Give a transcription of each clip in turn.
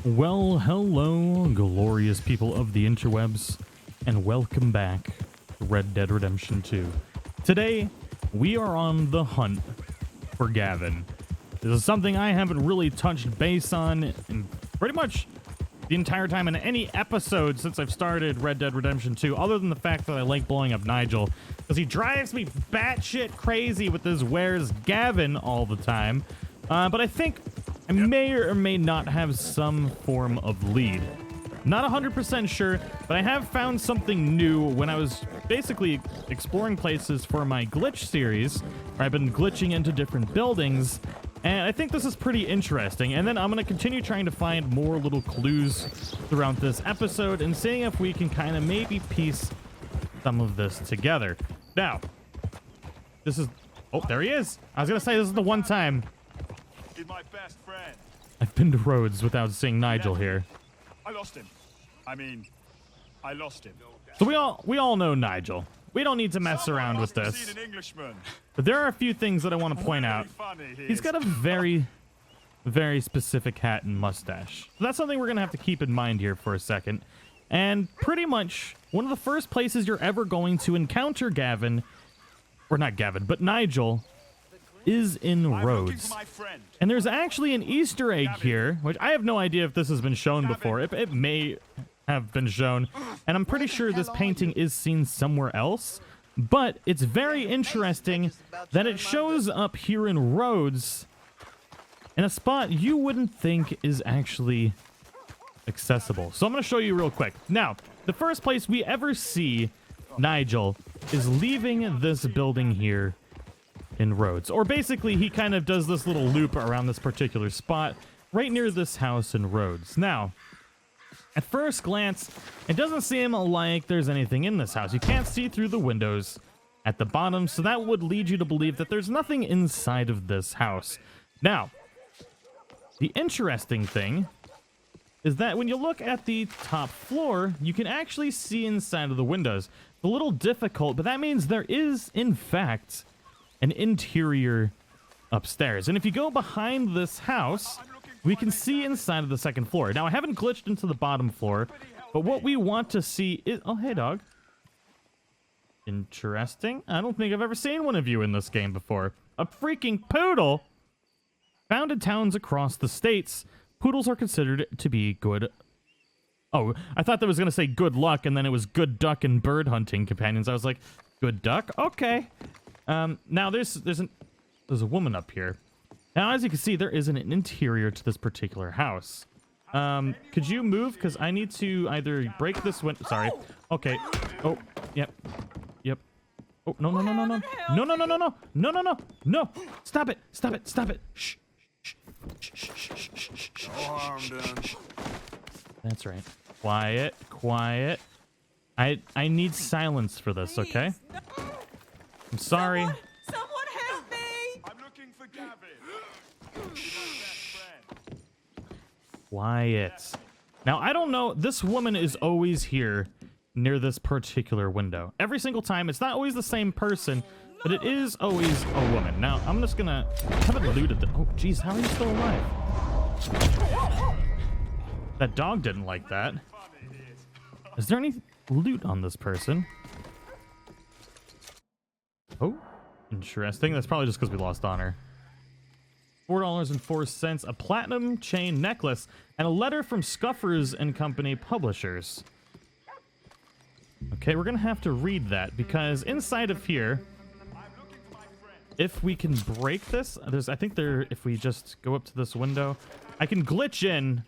Well, hello, glorious people of the interwebs, and welcome back to Red Dead Redemption 2. Today, we are on the hunt for Gavin. This is something I haven't really touched base on in pretty much the entire time in any episode since I've started Red Dead Redemption 2, other than the fact that I like blowing up Nigel, because he drives me batshit crazy with his "Where's Gavin" all the time. But I think I may or may not have some form of lead. Not 100% sure, but I have found something new when I was basically exploring places for my glitch series, where I've been glitching into different buildings, and I think this is pretty interesting. And then I'm going to continue trying to find more little clues throughout this episode and seeing if we can kind of maybe piece some of this together. Now, this is... Oh, there he is! I was going to say this is the one time my best friend. I've been to Rhodes without seeing Nigel here. I lost him. I lost him. So we all know Nigel. We don't need to mess around with this. Seen an Englishman. But there are a few things that I want to point out. He's got a very, very specific hat and mustache. So that's something we're going to have to keep in mind here for a second. And pretty much one of the first places you're ever going to encounter Gavin, or not Gavin, but Nigel, is in Rhodes. And there's actually an Easter egg here, which I have no idea if this has been shown before. It may have been shown, and I'm pretty sure this painting is seen somewhere else, but it's very interesting that it shows up here in Rhodes in a spot you wouldn't think is actually accessible. So I'm going to show you real quick. Now, the first place we ever see Nigel is leaving this building here in Rhodes. Or basically, he kind of does this little loop around this particular spot right near this house in Rhodes. Now, at first glance, it doesn't seem like there's anything in this house. You can't see through the windows at the bottom, so that would lead you to believe that there's nothing inside of this house. Now, the interesting thing is that when you look at the top floor, you can actually see inside of the windows. It's a little difficult, but that means there is, in fact, an interior upstairs. And if you go behind this house, we can see inside of the second floor. Now, I haven't glitched into the bottom floor, but what we want to see is... Oh, hey, dog. Interesting. I don't think I've ever seen one of you in this game before. A freaking poodle! Found in towns across the states, poodles are considered to be good... Oh, I thought that was going to say good luck, and then it was good duck and bird hunting companions. I was like, good duck? Okay. Now there's a woman up here. Now, as you can see, there isn't an interior to this particular house. Could you move? Because I need to either break this window. Sorry. Okay. Oh, yep. Yep. Oh, no, no, no, no, no. No, no, no, no, no. No, no, no. No. Stop it. Stop it. Stop it. Shh. Shh. Shh. Shh. Shh. Shh. Shh. Shh. That's right. Quiet. Quiet. I need silence for this, okay? I'm sorry. Someone help me! I'm looking for Gavin. Quiet. Now, I don't know. This woman is always here near this particular window. Every single time. It's not always the same person, but it is always a woman. Now, I'm just gonna... I haven't looted the... Oh, jeez. How are you still alive? That dog didn't like that. Is there any loot on this person? Oh, interesting. That's probably just because we lost honor. $4.04, a platinum chain necklace, and a letter from Scuffers and Company publishers. Okay, we're going to have to read that, because inside of here, if we can break this, I think if we just go up to this window, I can glitch in.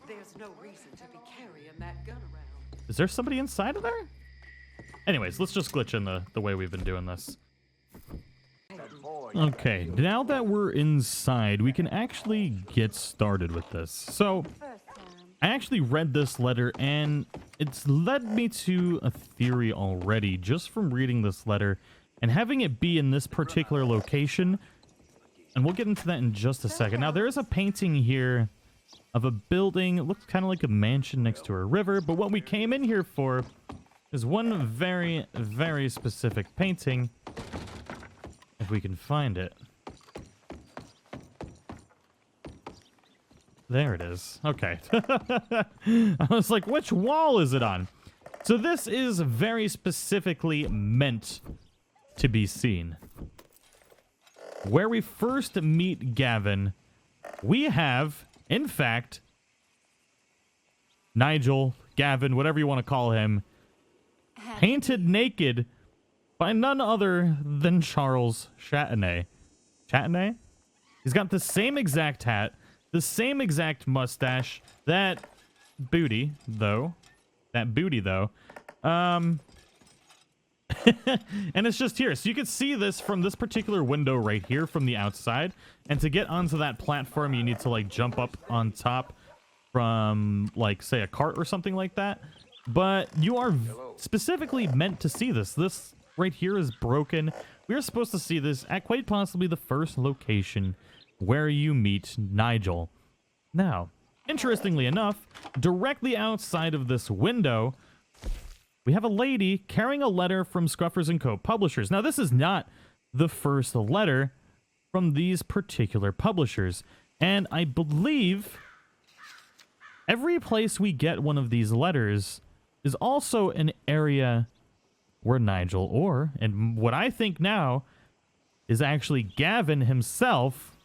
There's no reason to be carrying that gun around. Is there somebody inside of there? Anyways, let's just glitch in the way we've been doing this. Okay, now that we're inside, we can actually get started with this. So, I actually read this letter, and it's led me to a theory already, just from reading this letter, and having it be in this particular location. And we'll get into that in just a second. Now, there is a painting here of a building. It looks kind of like a mansion next to a river, but what we came in here for... is one very, very specific painting, if we can find it. There it is. Okay. I was like, which wall is it on? So this is very specifically meant to be seen. Where we first meet Gavin, we have, in fact, Nigel, Gavin, whatever you want to call him, painted naked by none other than Charles Chatanet. Chatanet? He's got the same exact hat, the same exact mustache, that booty, though. And it's just here. So you can see this from this particular window right here from the outside. And to get onto that platform, you need to, like, jump up on top from, like, say, a cart or something like that. But you are specifically meant to see this. This right here is broken. We are supposed to see this at quite possibly the first location where you meet Nigel. Now, interestingly enough, directly outside of this window, we have a lady carrying a letter from Scruffers & Co. publishers. Now, this is not the first letter from these particular publishers. And I believe every place we get one of these letters is also an area where Nigel, and what I think now is actually Gavin himself.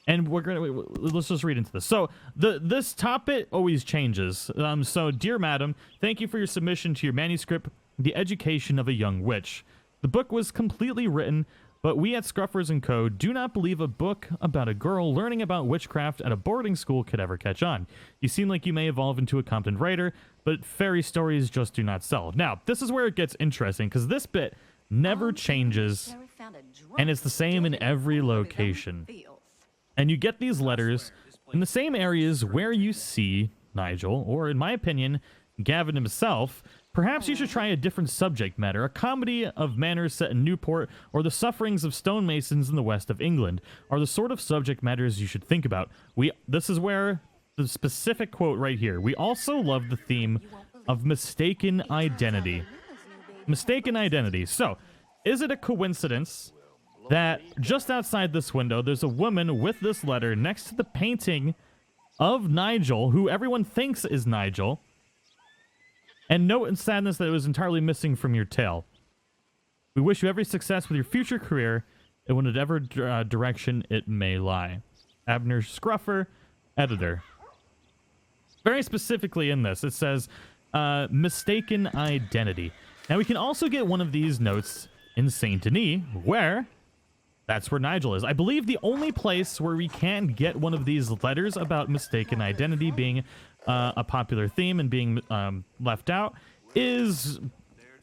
And let's just read into this. So this topic always changes. So, dear madam, thank you for your submission to your manuscript, The Education of a Young Witch. The book was completely written, but we at Scruffers & Co. do not believe a book about a girl learning about witchcraft at a boarding school could ever catch on. You seem like you may evolve into a competent writer, but fairy stories just do not sell. Now, this is where it gets interesting, because this bit never changes, and it's the same in every location. And you get these letters in the same areas where you see Nigel, or in my opinion, Gavin himself. Perhaps you should try a different subject matter, a comedy of manners set in Newport, or the sufferings of stonemasons in the west of England, are the sort of subject matters you should think about. This is where the specific quote right here. We also love the theme of mistaken identity. Mistaken identity. So, is it a coincidence that just outside this window, there's a woman with this letter next to the painting of Nigel, who everyone thinks is Nigel, and note in sadness that it was entirely missing from your tale. We wish you every success with your future career in whatever direction it may lie. Abner Scruffer, editor. Very specifically in this, it says, mistaken identity. Now, we can also get one of these notes in Saint Denis, where that's where Nigel is. I believe the only place where we can get one of these letters about mistaken identity being a popular theme and being left out is,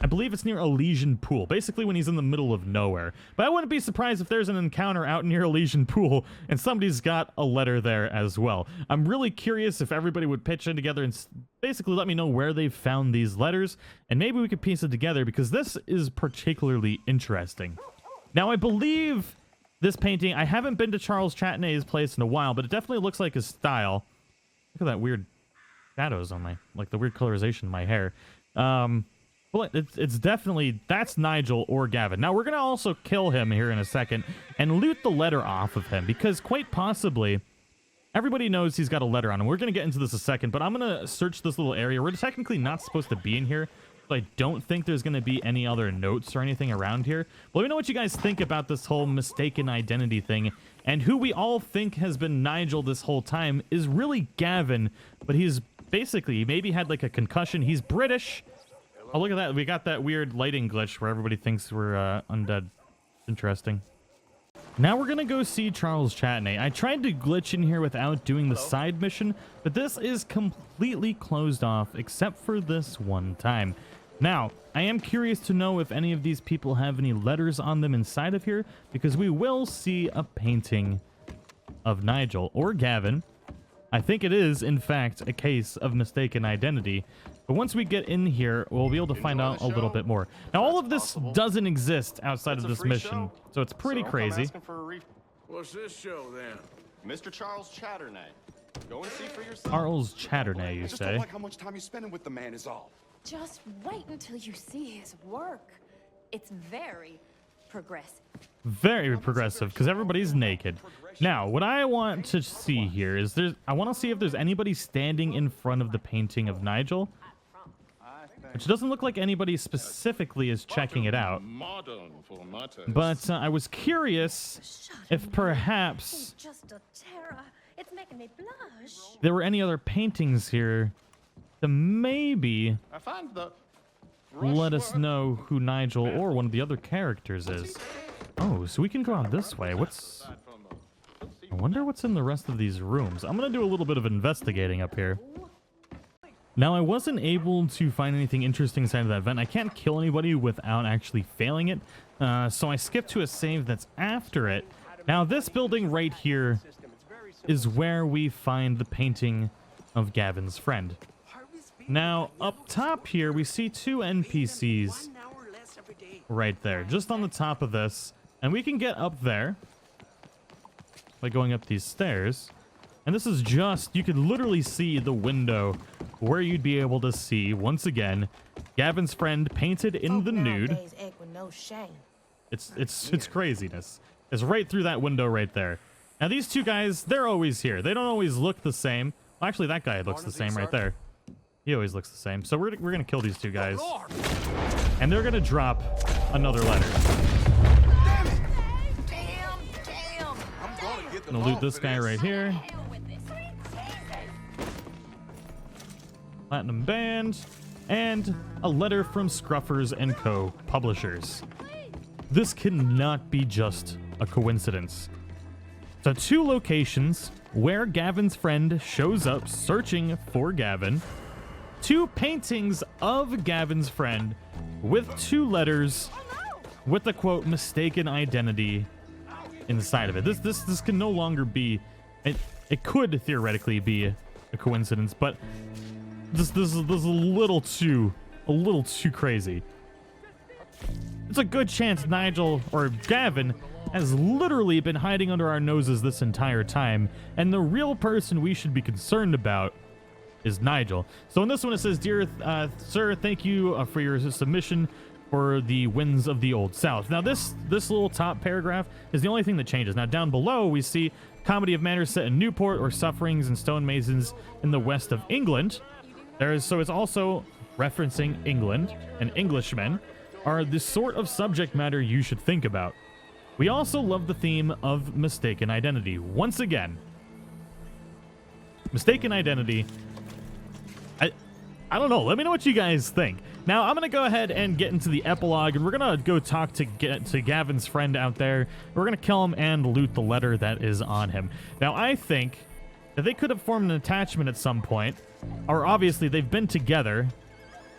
I believe it's near Elysian Pool, basically when he's in the middle of nowhere. But I wouldn't be surprised if there's an encounter out near Elysian Pool and somebody's got a letter there as well. I'm really curious if everybody would pitch in together and basically let me know where they've found these letters, and maybe we could piece it together, because this is particularly interesting. Now, I believe this painting, I haven't been to Charles Chatanet's place in a while, but it definitely looks like his style. Look at that weird shadows on my, like the weird colorization in my hair. Well, it's definitely, that's Nigel or Gavin. Now, we're going to also kill him here in a second and loot the letter off of him, because quite possibly everybody knows he's got a letter on him. We're going to get into this in a second, but I'm going to search this little area. We're technically not supposed to be in here, so I don't think there's going to be any other notes or anything around here. But let me know what you guys think about this whole mistaken identity thing, and who we all think has been Nigel this whole time is really Gavin, but he's basically, maybe had like a concussion. He's British. Oh, look at that. We got that weird lighting glitch where everybody thinks we're undead. Interesting. Now we're going to go see Charles Chatanet. I tried to glitch in here without doing the side mission, but this is completely closed off except for this one time. Now, I am curious to know if any of these people have any letters on them inside of here, because we will see a painting of Nigel or Gavin. I think it is, in fact, a case of mistaken identity. But once we get in here, we'll be able to find out a little bit more. Now, all of this doesn't exist outside of this mission, so it's pretty crazy. What's this show, then? Mr. Charles Chatanet. Go and see for yourself. Charles Chatanet, you I just say? don't like how much time you're spending with the man is all. Just wait until you see his work. It's very Progressive. Very progressive, because everybody's naked. Now, what I want to see here is I want to see if there's anybody standing in front of the painting of Nigel, which doesn't look like anybody specifically is checking it out. But I was curious if perhaps Just a terror. It's making me blush. there were any other paintings here to maybe I find the let us know who Nigel or one of the other characters is. Oh, so we can go out this way. I wonder what's in the rest of these rooms. I'm gonna do a little bit of investigating up here. Now, I wasn't able to find anything interesting inside of that vent. I can't kill anybody without actually failing it, so I skipped to a save that's after it. Now, this building right here is where we find the painting of Gavin's friend. Now, up top here, we see two NPCs right there, just on the top of this. And we can get up there by going up these stairs. And this is just, you could literally see the window where you'd be able to see, once again, Gavin's friend painted in the nude. It's craziness. It's right through that window right there. Now, these two guys, they're always here. They don't always look the same. Well, actually, that guy looks the same right there. He always looks the same. So we're going to kill these two guys. And they're going to drop another letter. I'm going to loot this guy right here. Platinum Band. And a letter from Scruffers & Co. Publishers. This cannot be just a coincidence. So two locations where Gavin's friend shows up searching for Gavin. Two paintings of Gavin's friend with two letters with the quote mistaken identity inside of it. This can no longer be it could theoretically be a coincidence, but this is a little too crazy. It's a good chance Nigel or Gavin has literally been hiding under our noses this entire time, and the real person we should be concerned about is Nigel. So in this one it says, "Dear sir, thank you for your submission for the winds of the Old South." Now this little top paragraph is the only thing that changes. Now down below we see comedy of manners set in Newport or sufferings and stonemasons in the west of England. So it's also referencing England, and Englishmen are the sort of subject matter you should think about. We also love the theme of mistaken identity. Once again, mistaken identity. I don't know. Let me know what you guys think. Now, I'm going to go ahead and get into the epilogue, and we're going to go talk to Gavin's friend out there. We're going to kill him and loot the letter that is on him. Now, I think that they could have formed an attachment at some point, or obviously they've been together,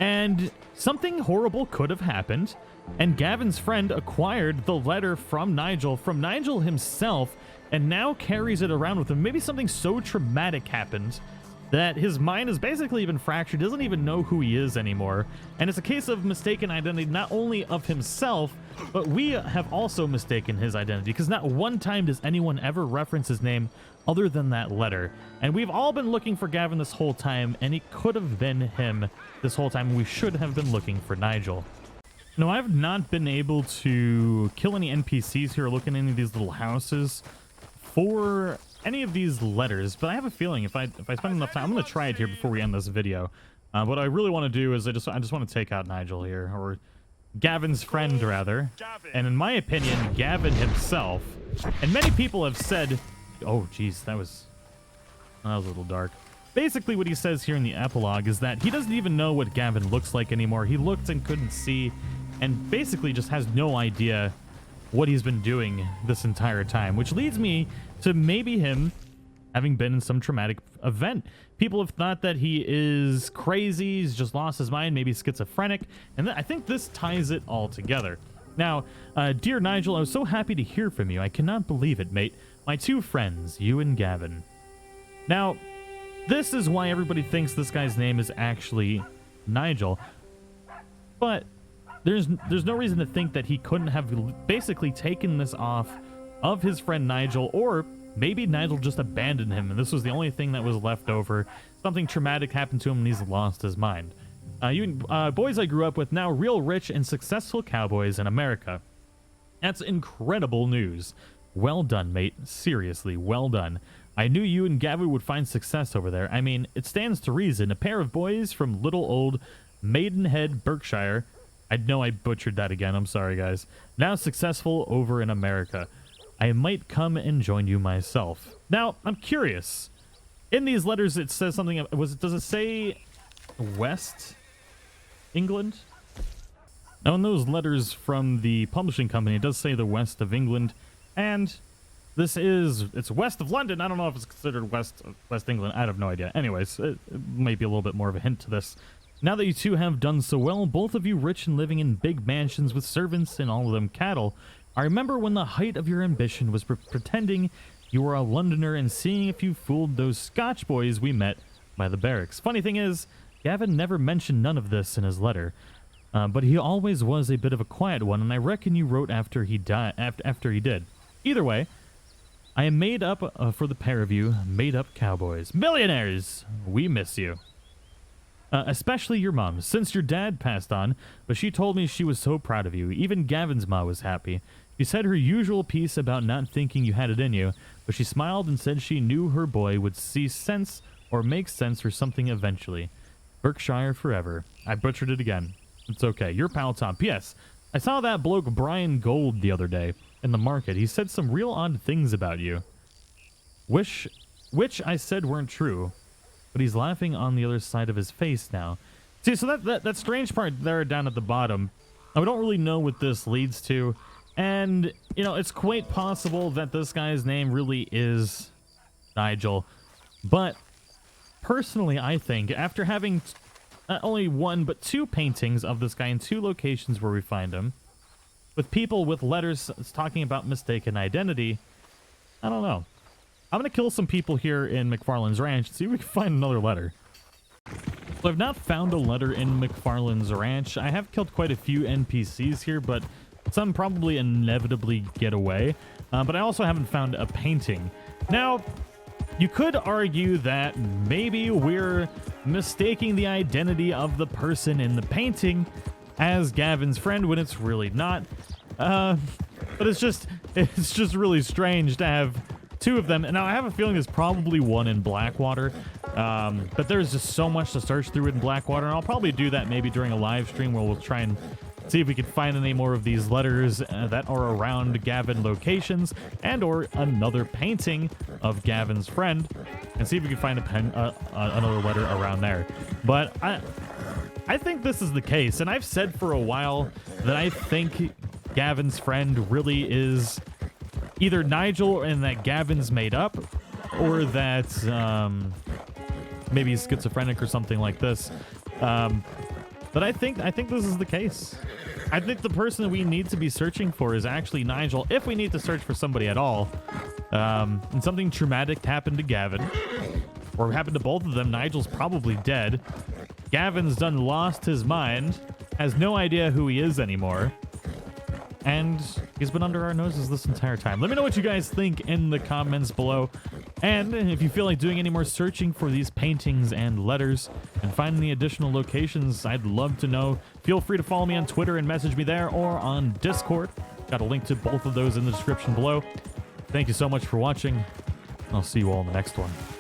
and something horrible could have happened, and Gavin's friend acquired the letter from Nigel himself, and now carries it around with him. Maybe something so traumatic happened that his mind has basically been fractured, doesn't even know who he is anymore. And it's a case of mistaken identity, not only of himself, but we have also mistaken his identity, because not one time does anyone ever reference his name other than that letter. And we've all been looking for Gavin this whole time, and it could have been him this whole time. We should have been looking for Nigel. No, I've not been able to kill any NPCs here or look in any of these little houses for any of these letters, but I have a feeling if I spend enough time, I'm going to try it here before we end this video. What I really want to do is I just want to take out Nigel here, or Gavin's friend rather. And in my opinion, Gavin himself, and many people have said, oh geez, that was a little dark. Basically what he says here in the epilogue is that he doesn't even know what Gavin looks like anymore. He looked and couldn't see, and basically just has no idea what he's been doing this entire time, which leads me to maybe him having been in some traumatic event. People have thought that he is crazy, he's just lost his mind, maybe schizophrenic, and I think this ties it all together. Now, dear Nigel, I was so happy to hear from you. I cannot believe it, mate. My two friends, you and Gavin. Now, this is why everybody thinks this guy's name is actually Nigel, but there's no reason to think that he couldn't have basically taken this off of his friend Nigel, or maybe Nigel just abandoned him and this was the only thing that was left over. Something traumatic happened to him and he's lost his mind. You boys I grew up with, now real rich and successful cowboys in America. That's incredible news. Well done, mate. Seriously, well done. I knew you and Gavin would find success over there. I mean, it stands to reason. A pair of boys from little old Maidenhead, Berkshire. I know I butchered that again. I'm sorry, guys. Now successful over in America. I might come and join you myself. Now, I'm curious. In these letters, it says something. Does it say West England? Now, in those letters from the publishing company, it does say the west of England, and it's west of London. I don't know if it's considered West England. I have no idea. Anyways, it might be a little bit more of a hint to this. Now that you two have done so well, both of you rich and living in big mansions with servants and all of them cattle, I remember when the height of your ambition was pretending you were a Londoner and seeing if you fooled those Scotch boys we met by the barracks. Funny thing is, Gavin never mentioned none of this in his letter, but he always was a bit of a quiet one, and I reckon you wrote after he did. Either way, I am made up for the pair of you, made up cowboys. Millionaires! We miss you. Especially your mom, since your dad passed on, but she told me she was so proud of you. Even Gavin's ma was happy. She said her usual piece about not thinking you had it in you, but she smiled and said she knew her boy would see sense or make sense or something eventually. Berkshire forever. I butchered it again. It's okay. Your pal Tom. P.S. I saw that bloke Brian Gold the other day in the market. He said some real odd things about you, which I said weren't true. But he's laughing on the other side of his face now. See, so that strange part there down at the bottom, I don't really know what this leads to. And, you know, it's quite possible that this guy's name really is Nigel. But personally, I think after having not only one, but two paintings of this guy in two locations where we find him, with people with letters talking about mistaken identity, I don't know. I'm going to kill some people here in McFarlane's Ranch and see if we can find another letter. So I've not found a letter in McFarlane's Ranch. I have killed quite a few NPCs here, but some probably inevitably get away. But I also haven't found a painting. Now, you could argue that maybe we're mistaking the identity of the person in the painting as Gavin's friend when it's really not. But it's just really strange to have two of them. And now I have a feeling there's probably one in Blackwater, but there's just so much to search through in Blackwater, and I'll probably do that maybe during a live stream where we'll try and see if we can find any more of these letters that are around Gavin locations, and or another painting of Gavin's friend, and see if we can find another letter around there. But I think this is the case, and I've said for a while that I think Gavin's friend really is either Nigel and that Gavin's made up, or that maybe he's schizophrenic or something like this. But I think this is the case. I think the person that we need to be searching for is actually Nigel, if we need to search for somebody at all. And something traumatic happened to Gavin, or happened to both of them. Nigel's probably dead. Gavin's done lost his mind, has no idea who he is anymore. And he's been under our noses this entire time. Let me know what you guys think in the comments below. And if you feel like doing any more searching for these paintings and letters and finding the additional locations, I'd love to know. Feel free to follow me on Twitter and message me there, or on Discord. Got a link to both of those in the description below. Thank you so much for watching. I'll see you all in the next one.